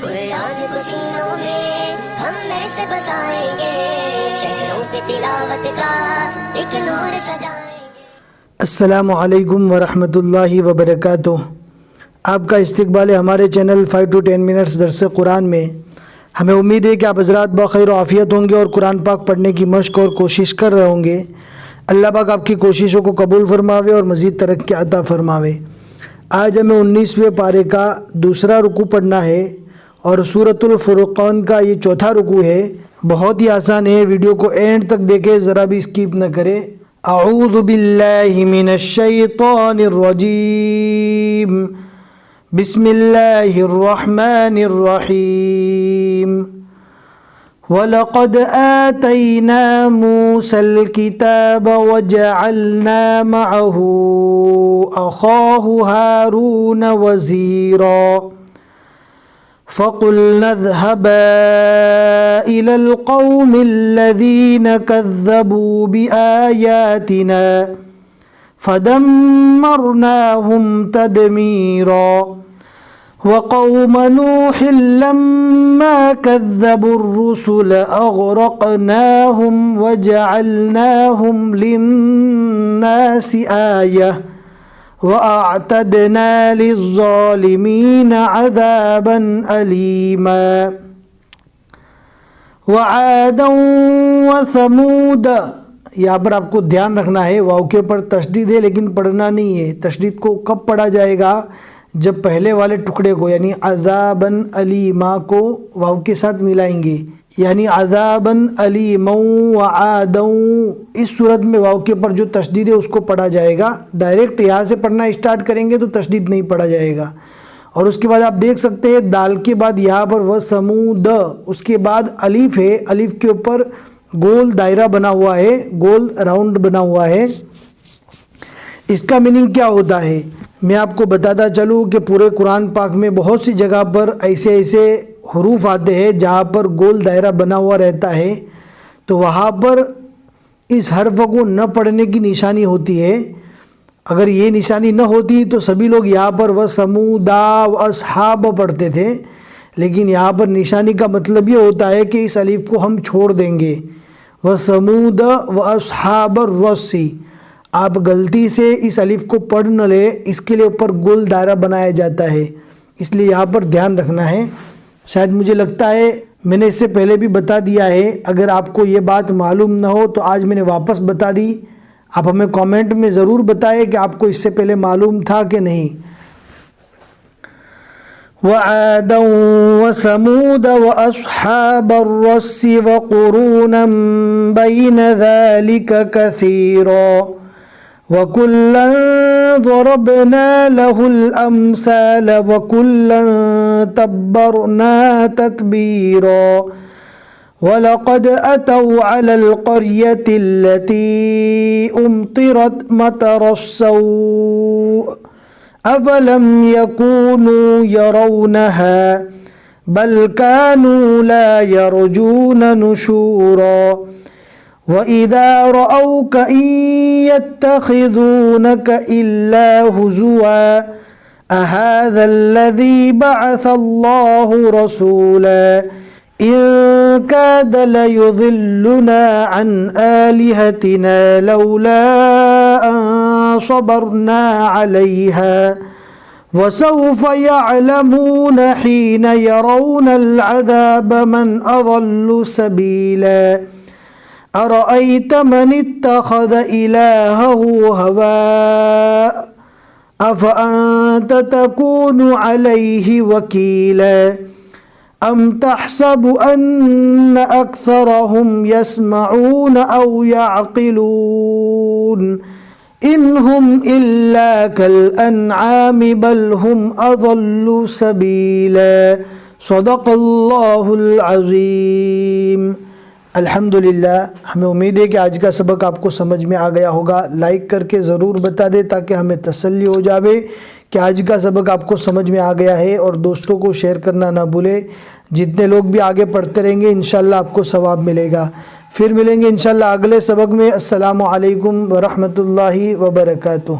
قرآن کو سینوں میں ہم ایسے بسائیں گے، شہروں پہ تلاوت کا ایک نور سجائیں گے۔ السلام علیکم ورحمۃ اللہ وبرکاتہ۔ آپ کا استقبال ہے ہمارے چینل 5 to 10 منٹس درس قرآن میں۔ ہمیں امید ہے کہ آپ حضرات بخیر و عافیت ہوں گے اور قرآن پاک پڑھنے کی مشق اور کوشش کر رہے ہوں گے۔ اللہ پاک آپ کی کوششوں کو قبول فرماوے اور مزید ترقی عطا فرماوے۔ آج ہمیں 19ویں پارے کا دوسرا رکوع پڑھنا ہے اور سورۃ الفرقان کا یہ چوتھا رکوع ہے۔ بہت ہی آسان ہے، ویڈیو کو اینڈ تک دیکھیں، ذرا بھی اسکیپ نہ کریں۔ اعوذ باللہ من الشیطان الرجیم، بسم اللہ الرحمن الرحیم۔ وَلَقَدْ آتَيْنَا مُوسَى الْكِتَابَ وَجَعَلْنَا مَعَهُ أَخَاهُ هَارُونَ وَزِيرًا فَقُلْنَا اذْهَبَا إِلَى الْقَوْمِ الَّذِينَ كَذَّبُوا بِآيَاتِنَا فَدَمَّرْنَاهُمْ تَدْمِيرًا وَقَوْمَ نُوحٍ لَمَّا كَذَّبُوا الرُّسُلَ أَغْرَقْنَاهُمْ وَجَعَلْنَاهُمْ لِلنَّاسِ آيَةً وَأَعْتَدْنَا لِلظَّالِمِينَ عَذَابًا أَلِيمًا۔ وَعَادًا وَثَمُودَ، یہاں پر آپ کو دھیان رکھنا ہے، واو کے اوپر تشدید ہے لیکن پڑھنا نہیں ہے۔ تشدید کو کب پڑھا جائے گا؟ جب پہلے والے ٹکڑے کو یعنی عذاباً علیما کو واو کے ساتھ ملائیں گے، یعنی عذاباً علیما وعادا، اس صورت میں واو کے پر جو تشدید ہے اس کو پڑھا جائے گا۔ ڈائریکٹ یہاں سے پڑھنا اسٹارٹ کریں گے تو تشدید نہیں پڑھا جائے گا۔ اور اس کے بعد آپ دیکھ سکتے ہیں دال کے بعد یہاں پر وثمود، اس کے بعد الف ہے، الف کے اوپر گول دائرہ بنا ہوا ہے، گول راؤنڈ بنا ہوا ہے۔ اس کا میننگ کیا ہوتا ہے میں آپ کو بتاتا چلوں کہ پورے قرآن پاک میں بہت سی جگہ پر ایسے حروف آتے ہیں جہاں پر گول دائرہ بنا ہوا رہتا ہے، تو وہاں پر اس حرف کو نہ پڑھنے کی نشانی ہوتی ہے۔ اگر یہ نشانی نہ ہوتی تو سبھی لوگ یہاں پر وَثَمُودَ وَأَصْحَابَ پڑھتے تھے، لیکن یہاں پر نشانی کا مطلب یہ ہوتا ہے کہ اس الف کو ہم چھوڑ دیں گے، وَثَمُودَ وَأَصْحَابَ الرَّسِّ۔ آپ غلطی سے اس الف کو پڑھ نہ لے، اس کے لیے اوپر گول دائرہ بنایا جاتا ہے، اس لیے یہاں پر دھیان رکھنا ہے۔ شاید مجھے لگتا ہے میں نے اس سے پہلے بھی بتا دیا ہے، اگر آپ کو یہ بات معلوم نہ ہو تو آج میں نے واپس بتا دی۔ آپ ہمیں کامنٹ میں ضرور بتائیں کہ آپ کو اس سے پہلے معلوم تھا کہ نہیں۔ وَعَادًا وَثَمُودَ وَأَصْحَابَ الرَّسِّ وَقُرُونًا بَيْنَ ذَلِكَ كَثِيرًا وَكُلًّا ضَرَبْنَا لَهُ الْأَمْثَالَ وَكُلًّا تَبَّرْنَا تَتْبِيرًا وَلَقَدْ أَتَوْا عَلَى الْقَرْيَةِ الَّتِي أُمْطِرَتْ مَطَرَ السَّوْءِ أَفَلَمْ يَكُونُوا يَرَوْنَهَا بَلْ كَانُوا لَا يَرْجُونَ نُشُورًا وَإِذَا رَأَوْكَ إِن يَتَّخِذُونَكَ إِلَّا هُزُوًا أَهَذَا الَّذِي بَعَثَ اللَّهُ رَسُولًا إِن كَادَ لَيُضِلُّنَا عَنْ آلِهَتِنَا لَوْلَا أَن صَبَرْنَا عَلَيْهَا وَسَوْفَ يَعْلَمُونَ حِينَ يَرَوْنَ الْعَذَابَ مَنْ أَضَلُّ سَبِيلًا أَرَأَيْتَ مَنِ اتَّخَذَ إِلَٰهَهُ هَوَاءَهُ أَفَأَنْتَ تَكُونُ عَلَيْهِ وَكِيلًا أَمْ تَحْسَبُ أَنَّ أَكْثَرَهُمْ يَسْمَعُونَ أَوْ يَعْقِلُونَ إِنْ هُمْ إِلَّا كَالْأَنْعَامِ بَلْ هُمْ أَضَلُّ سَبِيلًا۔ صدق اللہ العظیم۔ الحمدللہ، ہمیں امید ہے کہ آج کا سبق آپ کو سمجھ میں آ گیا ہوگا۔ لائک کر کے ضرور بتا دے تاکہ ہمیں تسلی ہو جاوے کہ آج کا سبق آپ کو سمجھ میں آ گیا ہے، اور دوستوں کو شیئر کرنا نہ بھولے۔ جتنے لوگ بھی آگے پڑھتے رہیں گے انشاءاللہ آپ کو ثواب ملے گا۔ پھر ملیں گے انشاءاللہ اگلے سبق میں۔ السلام علیکم ورحمۃ اللہ وبرکاتہ۔